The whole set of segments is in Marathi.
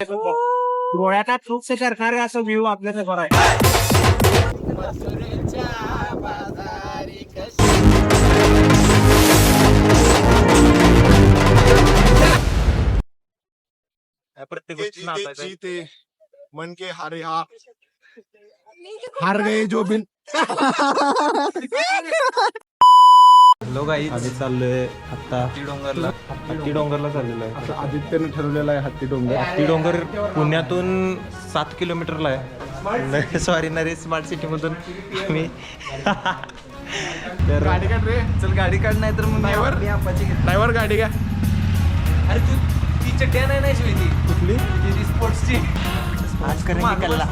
डोळ्याचा चूक करणारे असं व्ह्यू आपल्याला बरं आहे. प्रत्येक गोष्टी नाचायचं. जीते मन के हारे हार गए जो बिन. हॅलो गाईज, आम्ही चाललोय आता हत्ती डोंगरला चाललेलो आहे. असं आदित्यने ठरवलेलं आहे हत्ती डोंगर. हत्ती डोंगर पुण्यातून 7 किलोमीटरला आहे. सॉरी नरे स्मार्ट सिटी मधून आम्ही तर गाडी काढ रे. चल गाडी काढ, नाही तर मग ड्रायव्हर गाडी का अरे तू ती चड्ड्या नाही शिवायची कुठली ती स्पोर्ट्सची आज करेन कल्ला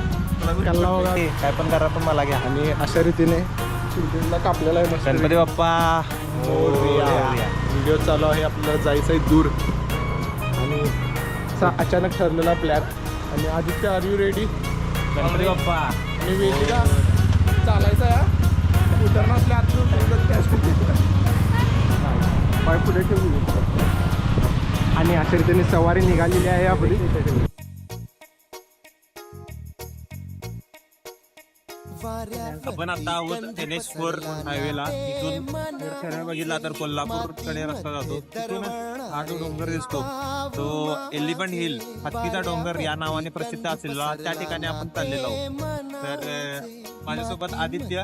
कल्ला बघा. काय पण करा पण मला घ्या. आणि अशा रीतीने शिवजीला कापलेला आहे मस्त. गणपती बाप्पा व्हिडिओ चालू आहे. आपल्याला जायचं आहे दूर आणि असा अचानक ठरलेला प्लॅन. आणि Aditya are you ready? Ganpati Bappa आणि वेदिका चालायचं आहे. उतरणार पाय पुढे ठेवून. आणि अशा रीतीने सवारी निघालेली आहे आपली. आपण आता आहोत NH4 हायवेला. इथून बघितला तर कोल्हापूरकडे रस्ता जातो. तिथून हा जो डोंगर दिसतो तो एलिफंट हिल, हत्तीचा डोंगर या नावाने प्रसिद्ध असलेला, त्या ठिकाणी आपण चाललेलो आहोत. तर माझ्यासोबत आदित्य,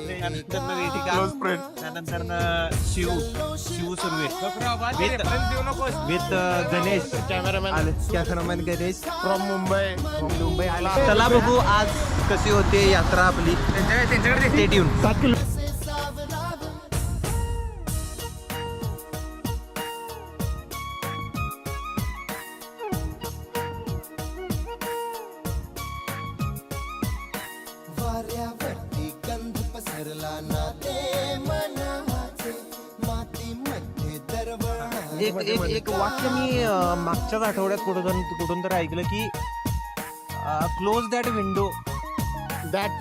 त्यानंतर वेदिका, त्यानंतर Shiv Surve with Ganesh, cameraman Ganesh from Mumbai. चला बघू आज कशी होते यात्रा आपली. Stay tune. 7 किलो. एक वाक्य मी मागच्याच आठवड्यात कुठून तर ऐकलं की close that window that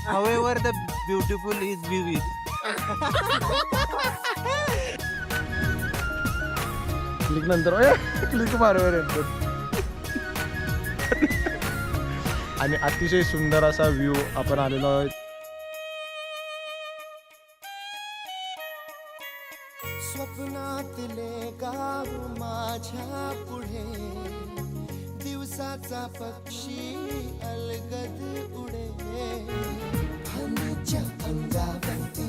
however the beautiful is view is. Click नंतर क्लिक मारवर येतो. आणि अतिशय सुंदर असा व्ह्यू आपण आलेलो आहोत. स्वप्नातले गाव माझ्या पुढे, दिवसाचा पक्षी अलगद उडे. फांदीच्या अंगावरती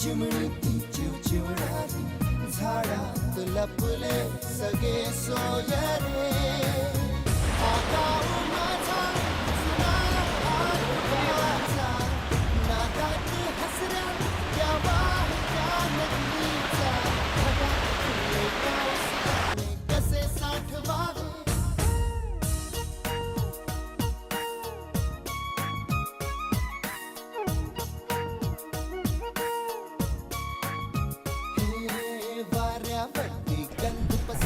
चिमणीती चिवचिवणारी, झाडात लपले सगळे सोयरे. हा गाव माझा जुना आठवणीचा, नादात हसऱ्या त्या वाहत्या नदीचा. ढगातले पाऊस कसे साठवावे.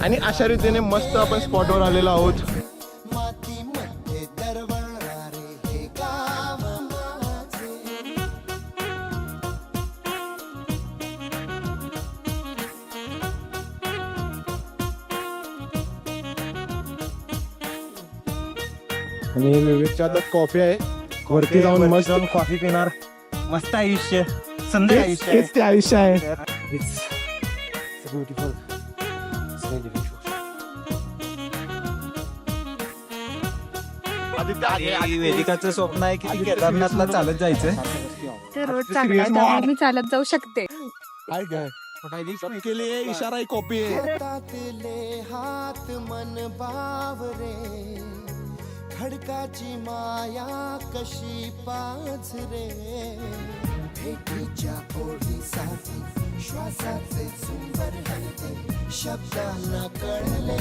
आणि अशा रीतीने मस्त आपण स्पॉटवर आलेलो आहोत. मातीमध्ये दरवळणारे हे गाव माझे. आणि विवेकच्या हातात कॉफी आहे. वरती जाऊन मस्त कॉफी पिणार. मस्त आयुष्य, सुंदर आयुष्य आहे. तेच ते आयुष्य आहे. ब्युटिफुल. वेदिकाचं स्वप्न आहे की केदारनाथला चालत जायचं. ते रोड चांगला आहे त्यामुळे मी चालत जाऊ शकते. काय काय सबके लिए इशारा ही कॉपी आहे. हातातले हात मन बावरे, खडकाची माया कशी पाझरे. भेटीच्या ओढीसाठी श्वासाचे सुंदर हलते, शब्दांना कळले